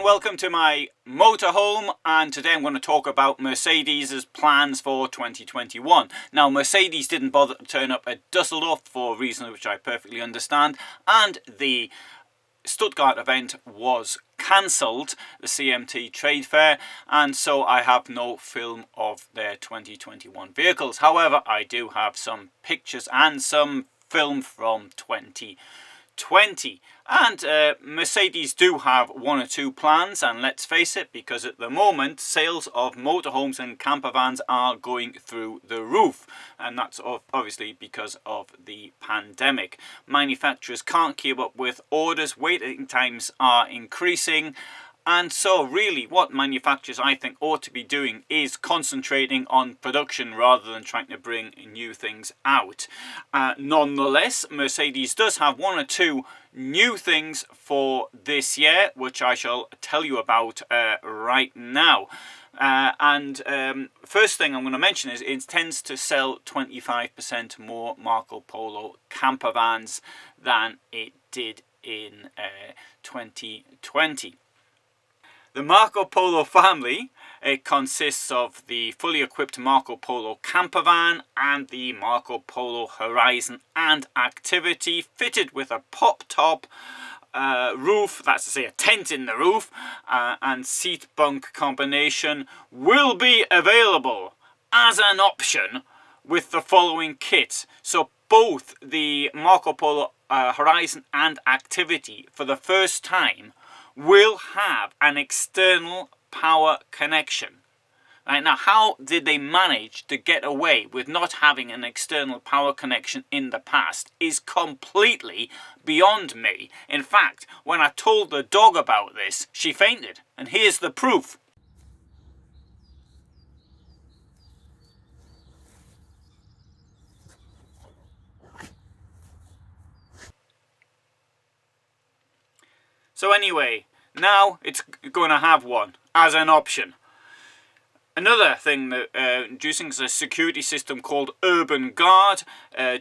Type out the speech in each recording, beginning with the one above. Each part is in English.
and welcome to my motorhome, and today I'm going to talk about Mercedes' plans for 2021. Now, Mercedes didn't bother to turn up at Dusseldorf for reasons which I perfectly understand, and the Stuttgart event was cancelled, the CMT trade fair, and so I have no film of their 2021 vehicles. However, I do have some pictures and some film from 2020. And Mercedes do have one or two plans, and let's face it, because at the moment sales of motorhomes and campervans are going through the roof, and that's obviously because of the pandemic. Manufacturers can't keep up with orders, waiting times are increasing, and so really what manufacturers I think ought to be doing is concentrating on production rather than trying to bring new things out. Nonetheless, Mercedes does have one or two new things for this year, which I shall tell you about right now. First thing I'm going to mention is it tends to sell 25% more Marco Polo campervans than it did in 2020. The Marco Polo family, it consists of the fully equipped Marco Polo campervan and the Marco Polo Horizon and Activity, fitted with a pop-top roof, that's to say a tent in the roof, and seat bunk combination will be available as an option with the following kit. So both the Marco Polo Horizon and Activity, for the first time, will have an external power connection. Right, now, how did they manage to get away with not having an external power connection in the past is completely beyond me. In fact, when I told the dog about this, she fainted, and here's the proof. So anyway, now it's going to have one as an option. Another thing that introducing is a security system called Urban Guard.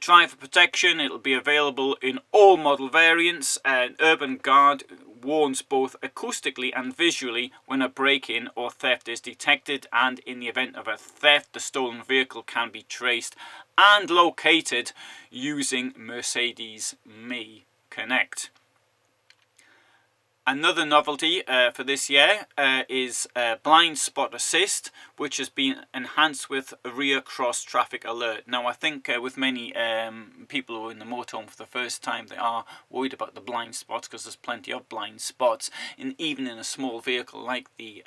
Driver protection, it'll be available in all model variants. Urban Guard warns both acoustically and visually when a break-in or theft is detected, and in the event of a theft, the stolen vehicle can be traced and located using Mercedes Me Connect. Another novelty for this year is blind spot assist, which has been enhanced with rear cross traffic alert. Now, I think with many people who are in the motorhome for the first time, they are worried about the blind spots, because there's plenty of blind spots, even in a small vehicle like the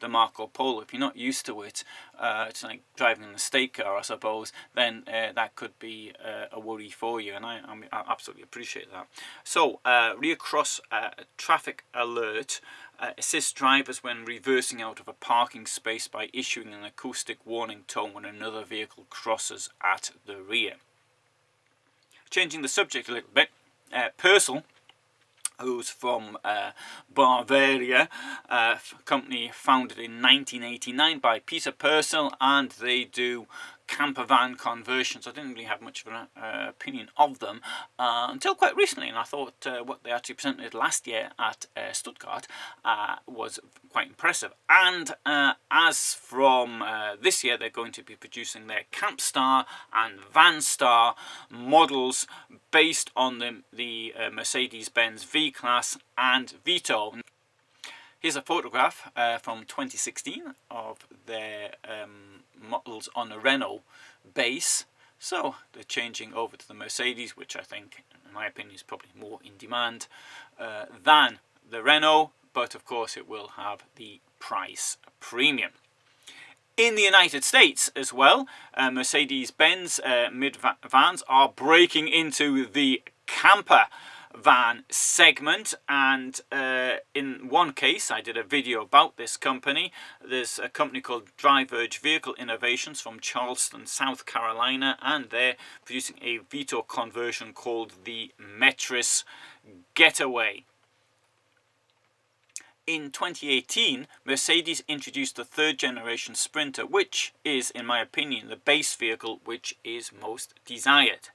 Marco Polo. If you're not used to it, it's like driving an estate car, I suppose, then that could be a worry for you, and I absolutely appreciate that. So, rear cross traffic alert assists drivers when reversing out of a parking space by issuing an acoustic warning tone when another vehicle crosses at the rear. Changing the subject a little bit, Percell, who's from Bavaria, a company founded in 1989 by Peter Percell, and they do campervan conversions. I didn't really have much of an opinion of them until quite recently, and I thought what they actually presented last year at Stuttgart was quite impressive. And as from this year, they're going to be producing their Campstar and Vanstar models based on the Mercedes-Benz V-Class and Vito. Here's a photograph from 2016 of their models on a Renault base. So they're changing over to the Mercedes, which I think, in my opinion, is probably more in demand than the Renault, but of course it will have the price premium. In the United States as well, Mercedes-Benz mid-vans are breaking into the camper van segment, and in one case I did a video about this company. There's a company called Diverge Vehicle Innovations from Charleston, South Carolina, and they're producing a Vito conversion called the Metris Getaway. In 2018, Mercedes introduced the third generation Sprinter, which is, in my opinion, the base vehicle which is most desired.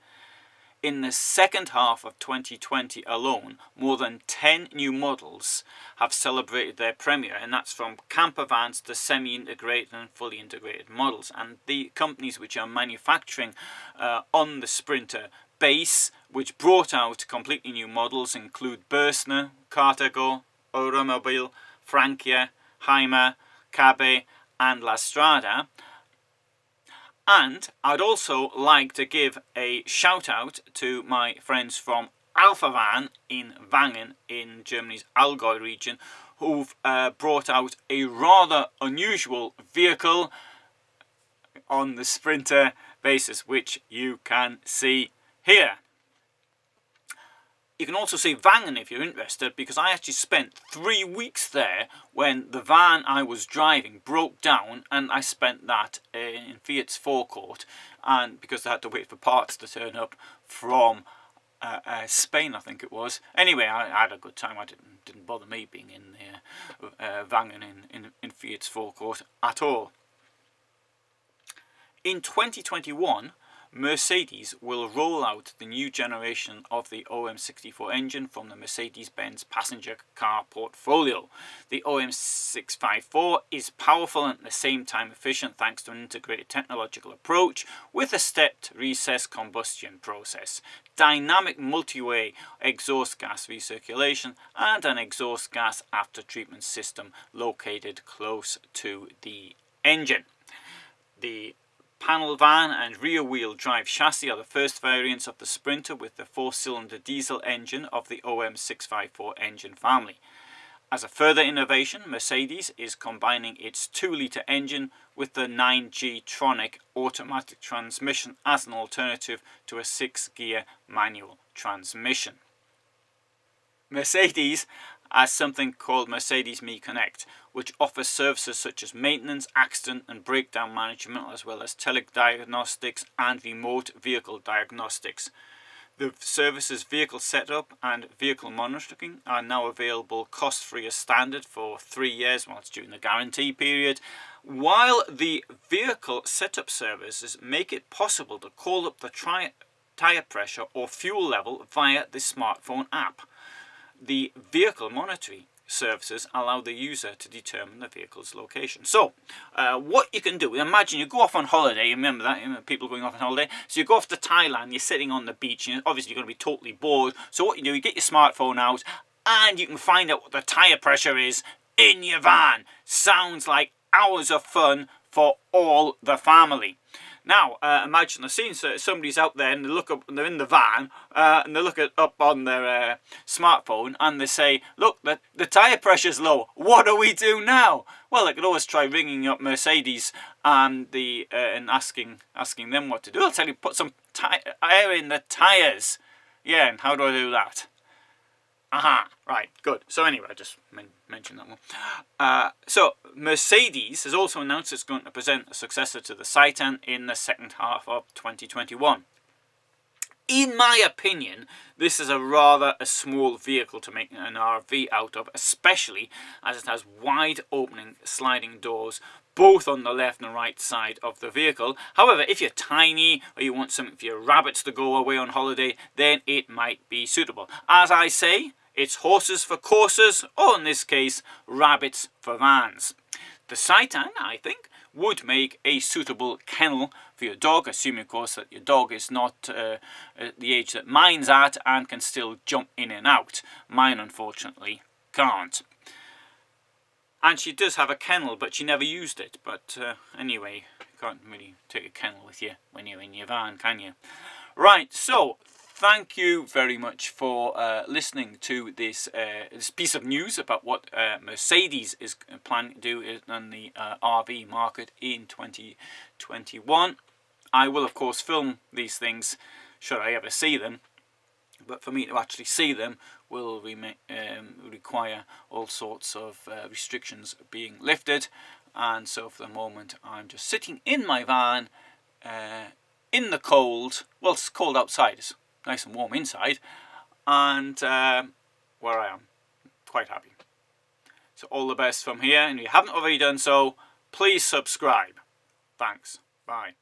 In the second half of 2020 alone, more than 10 new models have celebrated their premiere, and that's from campervans to semi-integrated and fully integrated models. And the companies which are manufacturing on the Sprinter base, which brought out completely new models, include Bürstner, Cartago, Euromobile, Francia, Hymer, Cabe and La Strada. And I'd also like to give a shout out to my friends from Alpha Van in Wangen in Germany's Allgäu region, who've brought out a rather unusual vehicle on the Sprinter basis, which you can see here. You can also see Wangen if you're interested, because I actually spent 3 weeks there when the van I was driving broke down, and I spent that in Fiat's forecourt, and because they had to wait for parts to turn up from Spain, I think it was. Anyway, I had a good time. I didn't bother me being in Wangen in Fiat's forecourt at all. In 2021, Mercedes will roll out the new generation of the OM64 engine from the Mercedes-Benz passenger car portfolio. The OM654 is powerful and at the same time efficient thanks to an integrated technological approach with a stepped recessed combustion process, dynamic multi-way exhaust gas recirculation and an exhaust gas after treatment system located close to the engine. The panel van and rear wheel drive chassis are the first variants of the Sprinter with the 4-cylinder diesel engine of the OM654 engine family. As a further innovation, Mercedes is combining its 2-litre engine with the 9G Tronic automatic transmission as an alternative to a 6-gear manual transmission. Mercedes has something called Mercedes Me Connect, which offers services such as maintenance, accident and breakdown management, as well as telediagnostics and remote vehicle diagnostics. The service's vehicle setup and vehicle monitoring are now available cost-free as standard for 3 years, while it's during the guarantee period, while the vehicle setup services make it possible to call up the tyre pressure or fuel level via the smartphone app. The vehicle monitoring services allow the user to determine the vehicle's location. So, what you can do, imagine you go off on holiday, remember that, people going off on holiday, so you go off to Thailand, you're sitting on the beach, and obviously you're going to be totally bored, so what you do, you get your smartphone out, and you can find out what the tyre pressure is in your van. Sounds like hours of fun for all the family. Now, imagine the scene. So somebody's out there and they look up, and they're in the van, and they look up on their smartphone, and they say, "Look, the tyre pressure's low. What do we do now?" Well, they could always try ringing up Mercedes and asking them what to do. I'll tell you, put some air in the tyres. Yeah, and how do I do that? Aha, right, good. So anyway, I just mentioned that one. So Mercedes has also announced it's going to present a successor to the Citan in the second half of 2021. In my opinion, this is a small vehicle to make an RV out of, especially as it has wide opening sliding doors both on the left and right side of the vehicle. However, if you're tiny or you want something for your rabbits to go away on holiday, then it might be suitable. As I say, it's horses for courses, or in this case, rabbits for vans. The Citan, I think, would make a suitable kennel for your dog, assuming of course that your dog is not at the age that mine's at and can still jump in and out. Mine unfortunately can't. And she does have a kennel, but she never used it. But anyway, you can't really take a kennel with you when you're in your van, can you? Right, so thank you very much for listening to this piece of news about what Mercedes is planning to do in the RV market in 2021. I will, of course, film these things should I ever see them. But for me to actually see them will require all sorts of restrictions being lifted. And so for the moment I'm just sitting in my van in the cold. Well, it's cold outside, it's nice and warm inside. And where I am, quite happy. So all the best from here. And if you haven't already done so, please subscribe. Thanks. Bye.